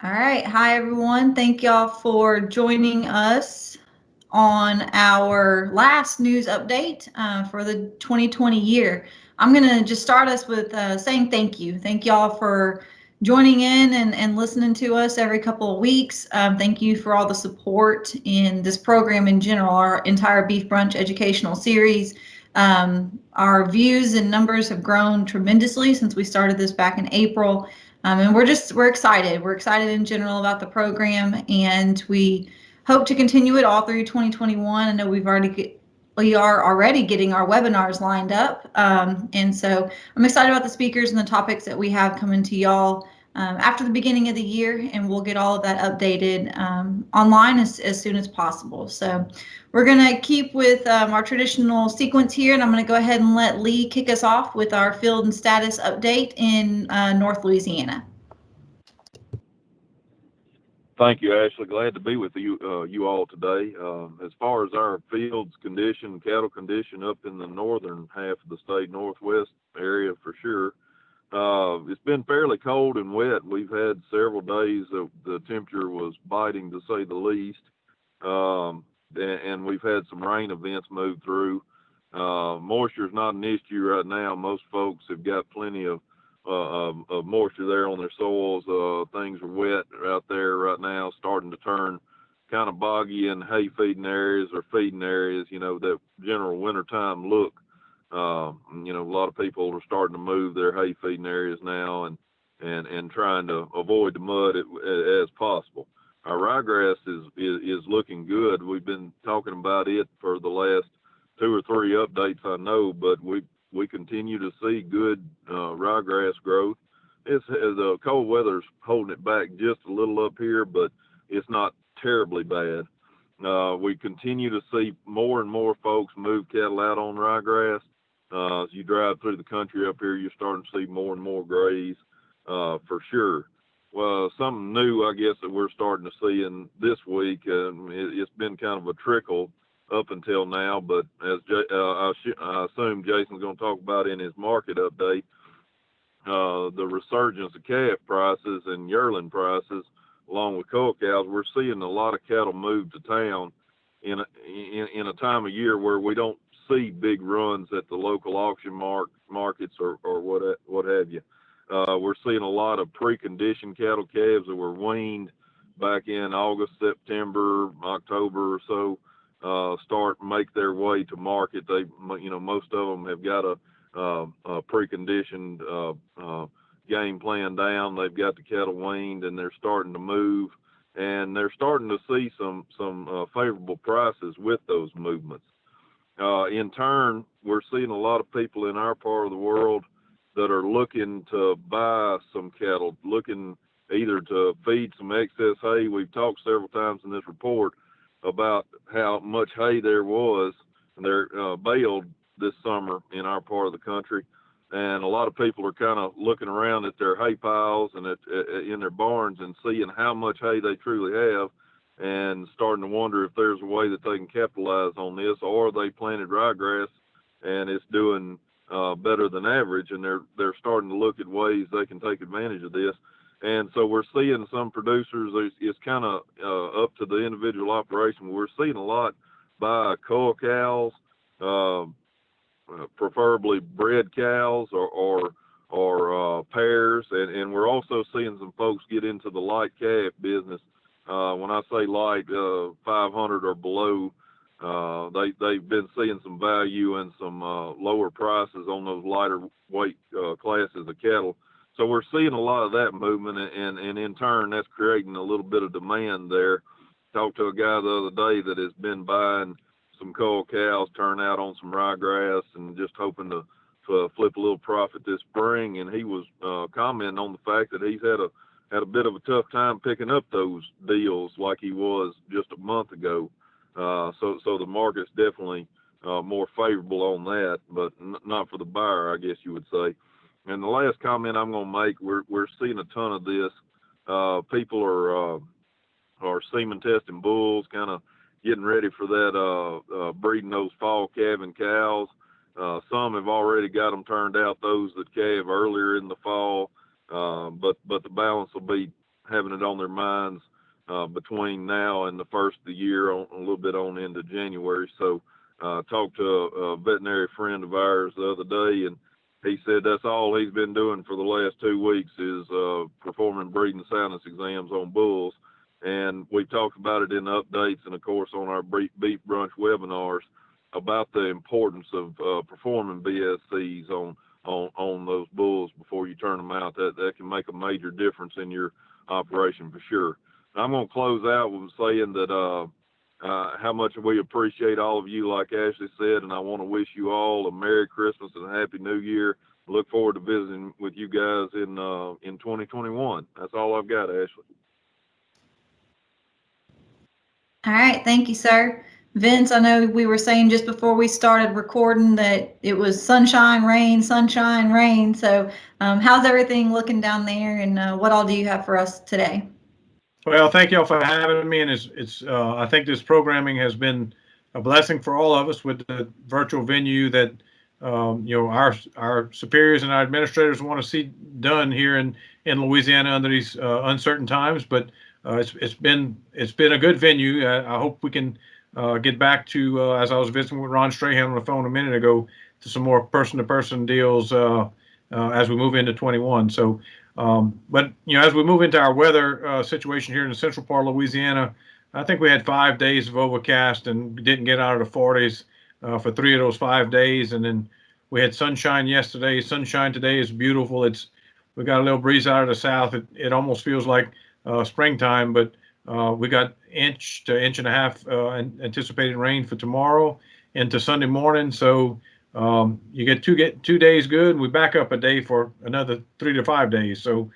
All right. Hi, everyone. Thank y'all for joining us on our last news update for the 2020 year. I'm going to just start us with saying thank you. Thank y'all for joining in and listening to us every couple of weeks. Thank you for all the support in this program in general, our entire Beef Brunch educational series. Our views and numbers have grown tremendously since we started this back in April. And we're excited. We're excited in general about the program, and we hope to continue it all through 2021. I know we are already getting our webinars lined up. And so I'm excited about the speakers and the topics that we have coming to y'all after the beginning of the year, and we'll get all of that updated online as soon as possible. So we're going to keep with our traditional sequence here, and I'm going to go ahead and let Lee kick us off with our field and status update in North Louisiana. Thank you, Ashley. Glad to be with you all today. As far as our fields condition, cattle condition up in the northern half of the state, northwest area for sure, it's been fairly cold and wet. We've had several days that the temperature was biting, to say the least, and we've had some rain events move through. Moisture is not an issue right now. Most folks have got plenty of moisture there on their soils. Things are wet out there right now, starting to turn kind of boggy in hay feeding areas or feeding areas, that general wintertime look. A lot of people are starting to move their hay feeding areas now and trying to avoid the mud as possible. Our ryegrass is looking good. We've been talking about it for the last 2 or 3 updates, I know, but we continue to see good ryegrass growth. The cold weather's holding it back just a little up here, but it's not terribly bad. We continue to see more and more folks move cattle out on ryegrass. As you drive through the country up here, you're starting to see more and more graze for sure. Well, something new, I guess, that we're starting to see in this week, it's been kind of a trickle up until now, but as I assume Jason's going to talk about in his market update, the resurgence of calf prices and yearling prices, along with cull cows, we're seeing a lot of cattle move to town in a time of year where we don't see big runs at the local auction markets or what have you. We're seeing a lot of preconditioned cattle calves that were weaned back in August, September, October or so. Make their way to market. They, most of them have got a preconditioned game plan down. They've got the cattle weaned and they're starting to move, and they're starting to see some favorable prices with those movements. In turn, we're seeing a lot of people in our part of the world that are looking to buy some cattle, looking either to feed some excess hay. We've talked several times in this report about how much hay there was, and they're baled this summer in our part of the country, and a lot of people are kind of looking around at their hay piles and in their barns and seeing how much hay they truly have, and starting to wonder if there's a way that they can capitalize on this, or they planted ryegrass and it's doing better than average, and they're starting to look at ways they can take advantage of this. And so we're seeing some producers, it's kind of up to the individual operation. We're seeing a lot buy cull cows, preferably bred cows or pairs. And we're also seeing some folks get into the light calf business. When I say light, 500 or below, they've been seeing some value and some lower prices on those lighter weight classes of cattle. So we're seeing a lot of that movement, and in turn, that's creating a little bit of demand there. Talked to a guy the other day that has been buying some cull cows, turn out on some ryegrass, and just hoping to flip a little profit this spring. And he was commenting on the fact that he's had a bit of a tough time picking up those deals like he was just a month ago. So the market's definitely more favorable on that, but not for the buyer, I guess you would say. And the last comment I'm going to make, we're seeing a ton of this. People are semen testing bulls, kind of getting ready for that, breeding those fall calving cows. Some have already got them turned out, those that calve earlier in the fall, but the balance will be having it on their minds between now and the first of the year, a little bit on into January. So talked to a veterinary friend of ours the other day, and he said that's all he's been doing for the last 2 weeks is performing breeding soundness exams on bulls. And we talked about it in the updates and, of course, on our Beef Brunch webinars about the importance of performing BSCs on those bulls before you turn them out. That can make a major difference in your operation for sure. I'm going to close out with saying that how much we appreciate all of you, like Ashley said, and I want to wish you all a Merry Christmas and a Happy New Year. Look forward to visiting with you guys in 2021. That's all I've got, Ashley. All right, thank you, sir. Vince, I know we were saying just before we started recording that it was sunshine, rain. So how's everything looking down there, and what all do you have for us today? Well, thank y'all for having me, and I think this programming has been a blessing for all of us with the virtual venue that our superiors and our administrators want to see done here in Louisiana under these uncertain times. But it's been a good venue. I hope we can get back to, as I was visiting with Ron Strahan on the phone a minute ago, to some more person-to-person deals as we move into 21. So. But as we move into our weather situation here in the central part of Louisiana, I think we had 5 days of overcast and didn't get out of the 40s for 3 of those 5 days. And then we had sunshine yesterday. Sunshine today is beautiful. We got a little breeze out of the south. It almost feels like springtime, but we got inch to inch and a half anticipated rain for tomorrow into Sunday morning. So you get 2 days good, and we back up a day for another 3 to 5 days. So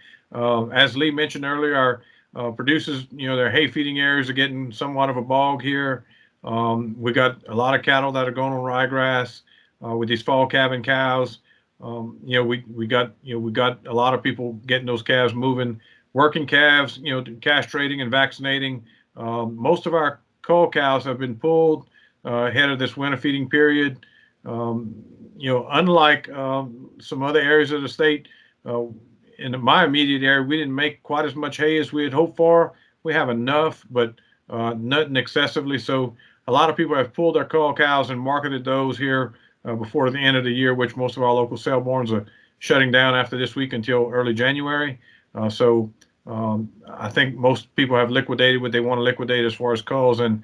as Lee mentioned earlier, our producers, their hay feeding areas are getting somewhat of a bog here. We got a lot of cattle that are going on ryegrass with these fall calving cows. We got a lot of people getting those calves moving, working calves, castrating and vaccinating. Most of our cull cows have been pulled ahead of this winter feeding period. Unlike some other areas of the state, in my immediate area, we didn't make quite as much hay as we had hoped for. We have enough, but nothing excessively. So a lot of people have pulled their cull cows and marketed those here before the end of the year, which most of our local saleborns are shutting down after this week until early January. So I think most people have liquidated what they want to liquidate as far as culls and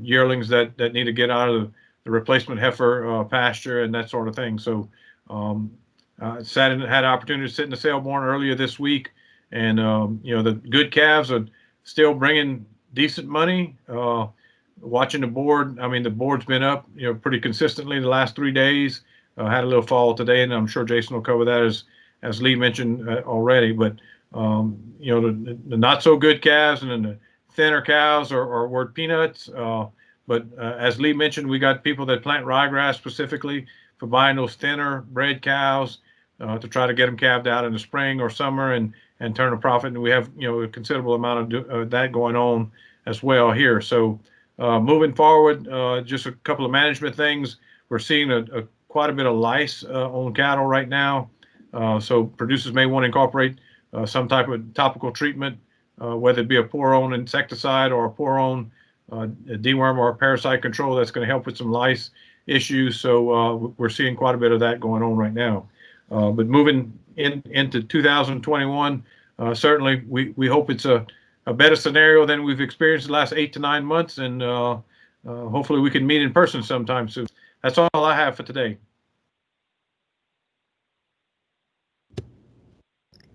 yearlings that need to get out of the replacement heifer pasture and that sort of thing. So had an opportunity to sit in the sale barn earlier this week, and the good calves are still bringing decent money. Watching the board, the board's been up pretty consistently the last 3 days. Had a little fall today, and I'm sure Jason will cover that as Lee mentioned already. But the not so good calves and then the thinner cows are worth peanuts. But as Lee mentioned, we got people that plant ryegrass specifically for buying those thinner bred cows to try to get them calved out in the spring or summer and turn a profit. And we have a considerable amount of that going on as well here. So moving forward, just a couple of management things. We're seeing quite a bit of lice on cattle right now. So producers may want to incorporate some type of topical treatment, whether it be a pour-on insecticide or a pour-on deworm or parasite control that's going to help with some lice issues. So we're seeing quite a bit of that going on right now. But moving into 2021, certainly we hope it's a better scenario than we've experienced the last 8 to 9 months, and hopefully we can meet in person sometime soon. That's all I have for today.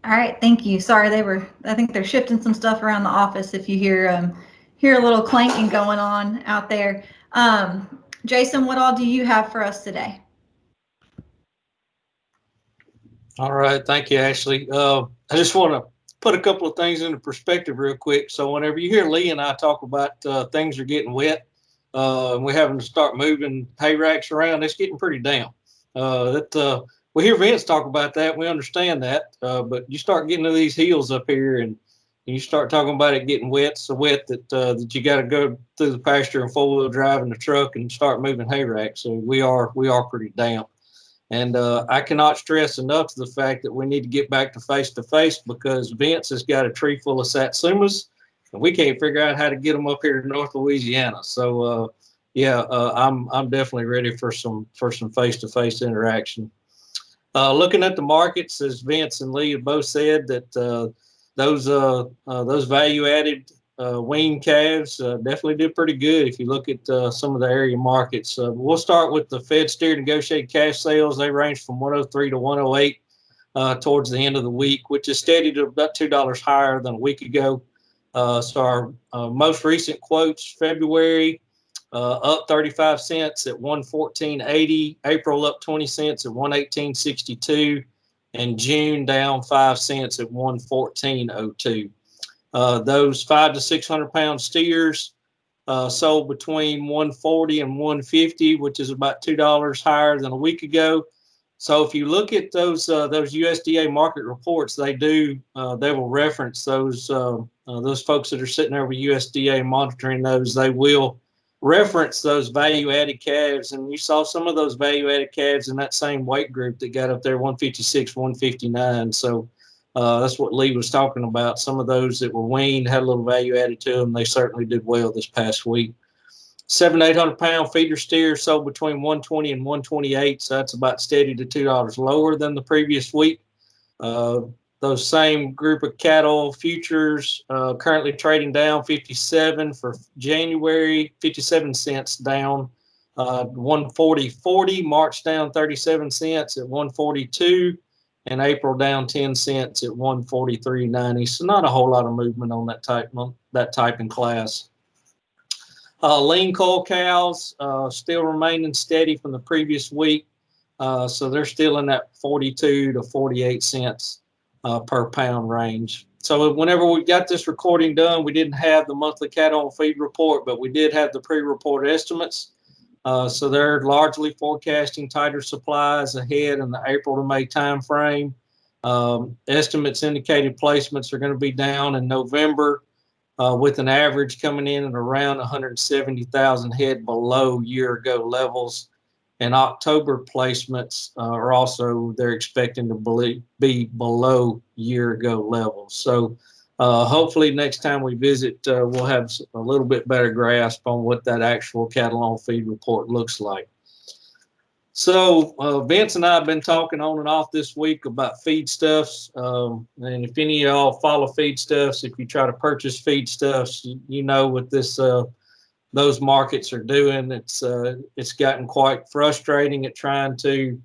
All right, thank you. Sorry, I think they're shifting some stuff around the office if you hear a little clanking going on out there. Jason, what all do you have for us today? All right, thank you, Ashley. I just want to put a couple of things into perspective real quick. So whenever you hear Lee and I talk about things are getting wet and we're having to start moving hay racks around, it's getting pretty down. We hear Vince talk about that. We understand that. But you start getting to these hills up here and you start talking about it getting wet, so wet that you got to go through the pasture and 4-wheel drive in the truck and start moving hay racks. So we are pretty damp. And I cannot stress enough the fact that we need to get back to face because Vince has got a tree full of satsumas, and we can't figure out how to get them up here to North Louisiana. So I'm definitely ready for some face-to-face interaction. Looking at the markets, as Vince and Lee have both said, that those value-added wean calves definitely did pretty good if you look at some of the area markets. We'll start with the Fed steer negotiated cash sales. They range from 103 to 108 towards the end of the week, which is steady to about $2 higher than a week ago. So our most recent quotes, February up 35 cents at 114.80, April up 20 cents at 118.62, and June down 5 cents at 114.02. Those 5 to 600 pound steers sold between 140 and 150, which is about $2 higher than a week ago. So if you look at those USDA market reports, they will reference those folks that are sitting there with USDA monitoring those. They will reference those value-added calves, and you saw some of those value-added calves in that same weight group that got up there 156, 159. So that's what Lee was talking about. Some of those that were weaned had a little value added to them. They certainly did well this past week. 700 to 800 pound feeder steers sold between 120 and 128, so that's about steady to $2 lower than the previous week. Those same group of cattle futures currently trading down 57 for January, 57 cents down, 140.40. March down 37 cents at 142, and April down 10 cents at 143.90. So not a whole lot of movement on that type in class. Lean cull cows still remaining steady from the previous week, so they're still in that 42 to 48 cents per pound range. So whenever we got this recording done, we didn't have the monthly cattle on feed report, but we did have the pre-report estimates. So they're largely forecasting tighter supplies ahead in the April to May timeframe. Estimates indicated placements are going to be down in November, with an average coming in at around 170,000 head below year-ago levels. And October placements are also, they're expecting to be below year-ago levels. So hopefully next time we visit, we'll have a little bit better grasp on what that actual cattle on feed report looks like. So Vince and I have been talking on and off this week about feedstuffs. And if any of y'all follow feedstuffs, if you try to purchase feedstuffs, you know what those markets are doing. It's gotten quite frustrating at trying to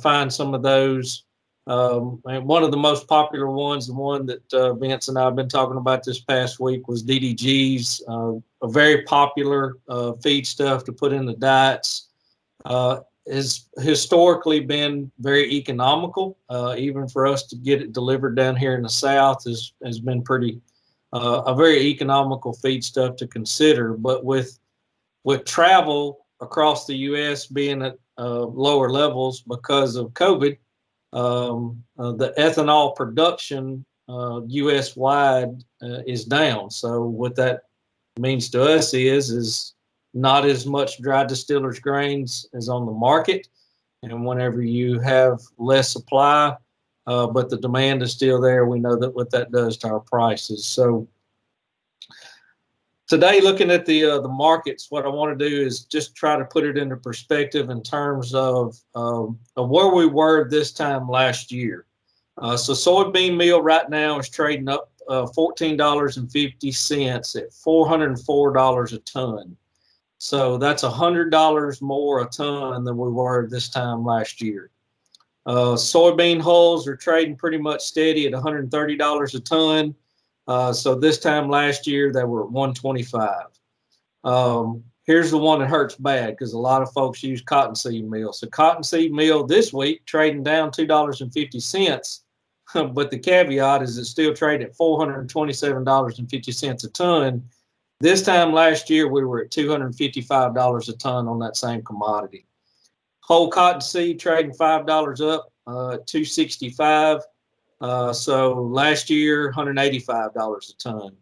find some of those. And one of the most popular ones, the one that Vince and I have been talking about this past week, was DDGs, a very popular feedstuff to put in the diets. Has historically been very economical. Even for us to get it delivered down here in the South has been pretty a very economical feedstuff to consider. But with travel across the U.S. being at lower levels because of COVID, the ethanol production U.S. wide is down. So what that means to us is not as much dry distillers grains as on the market. And whenever you have less supply, but the demand is still there, we know that what that does to our prices. So today, looking at the markets, what I want to do is just try to put it into perspective in terms of where we were this time last year. So soybean meal right now is trading up $14.50 at $404 a ton. So that's $100 more a ton than we were this time last year. Soybean hulls are trading pretty much steady at $130 a ton. So this time last year, they were at $125. Here's the one that hurts bad because a lot of folks use cottonseed meal. So cottonseed meal this week trading down $2.50. But the caveat is it's still trading at $427.50 a ton. This time last year, we were at $255 a ton on that same commodity. Whole cottonseed trading $5 up, $265. So last year, $185 a ton.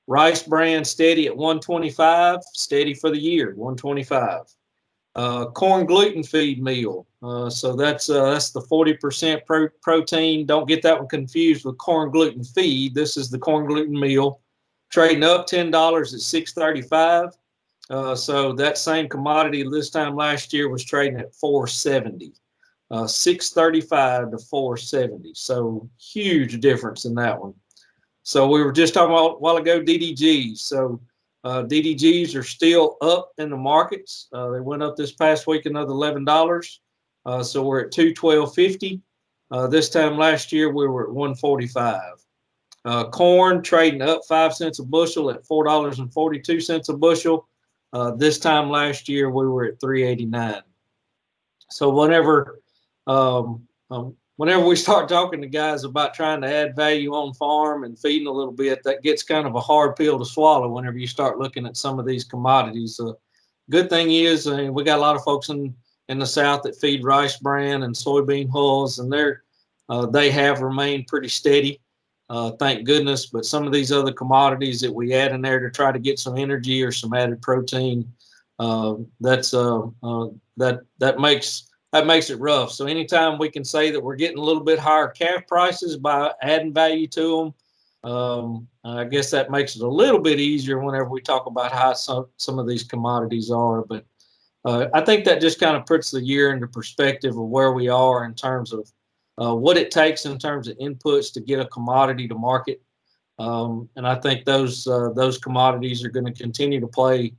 Rice bran steady at $125, steady for the year, $125. Corn gluten feed meal. So that's the 40% protein. Don't get that one confused with corn gluten feed. This is the corn gluten meal, trading up $10 at $6.35. So that same commodity this time last year was trading at $4.70. $6.35 to $4.70. So huge difference in that one. So we were just talking about a while ago DDGs. So DDGs are still up in the markets. They went up this past week another $11. So we're at $212.50. This time last year we were at $145. Corn trading up 5 cents a bushel at $4.42 a bushel. This time last year we were at $3.89. So whenever we start talking to guys about trying to add value on farm and feeding a little bit, that gets kind of a hard pill to swallow whenever you start looking at some of these commodities. Good thing is we got a lot of folks in the South that feed rice bran and soybean hulls, and they have remained pretty steady, thank goodness. But some of these other commodities that we add in there to try to get some energy or some added protein, that makes it rough. So anytime we can say that we're getting a little bit higher calf prices by adding value to them, I guess that makes it a little bit easier whenever we talk about how some of these commodities are. But I think that just kind of puts the year into perspective of where we are in terms of what it takes in terms of inputs to get a commodity to market. And I think those commodities are going to continue to play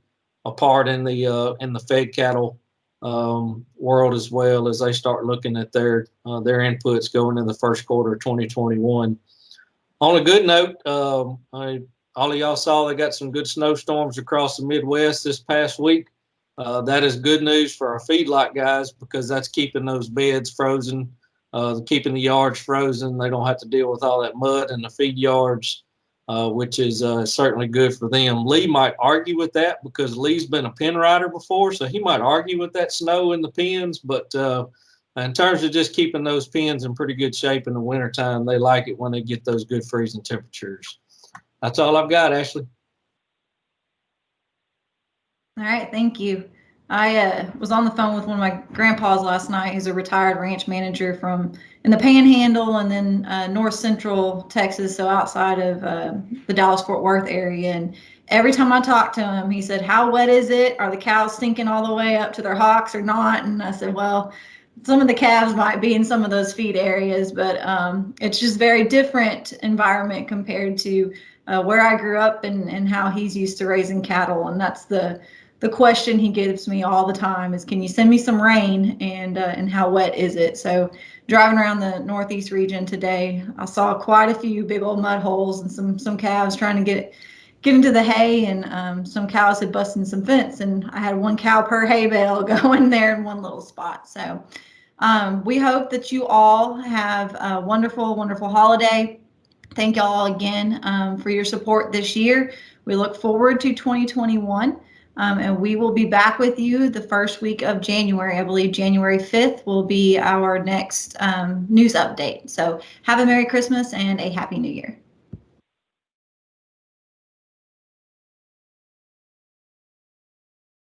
a part in the fed cattle world, as well as they start looking at their inputs going in the first quarter of 2021. On a good note, all of y'all saw they got some good snowstorms across the Midwest this past week. That is good news for our feedlot guys, because that's keeping those beds frozen, keeping the yards frozen. They don't have to deal with all that mud in the feed yards, which is certainly good for them. Lee might argue with that, because Lee's been a pen rider before, so he might argue with that snow in the pens. But in terms of just keeping those pens in pretty good shape in the wintertime, they like it when they get those good freezing temperatures. That's all I've got, Ashley. All right, thank you. I was on the phone with one of my grandpas last night. He's a retired ranch manager in the Panhandle and then North Central Texas, so outside of the Dallas-Fort Worth area. And every time I talked to him, he said, "How wet is it? Are the cows stinking all the way up to their hocks or not?" And I said, "Well, some of the calves might be in some of those feed areas, but it's just very different environment compared to where I grew up and how he's used to raising cattle." And that's the question he gives me all the time is, "Can you send me some rain, and how wet is it?" So driving around the Northeast region today, I saw quite a few big old mud holes and some calves trying to get into the hay, and some cows had busted some fence, and I had one cow per hay bale going there in one little spot. So we hope that you all have a wonderful, wonderful holiday. Thank y'all again for your support this year. We look forward to 2021. And we will be back with you the first week of January. I believe January 5th will be our next news update. So have a Merry Christmas and a Happy New Year.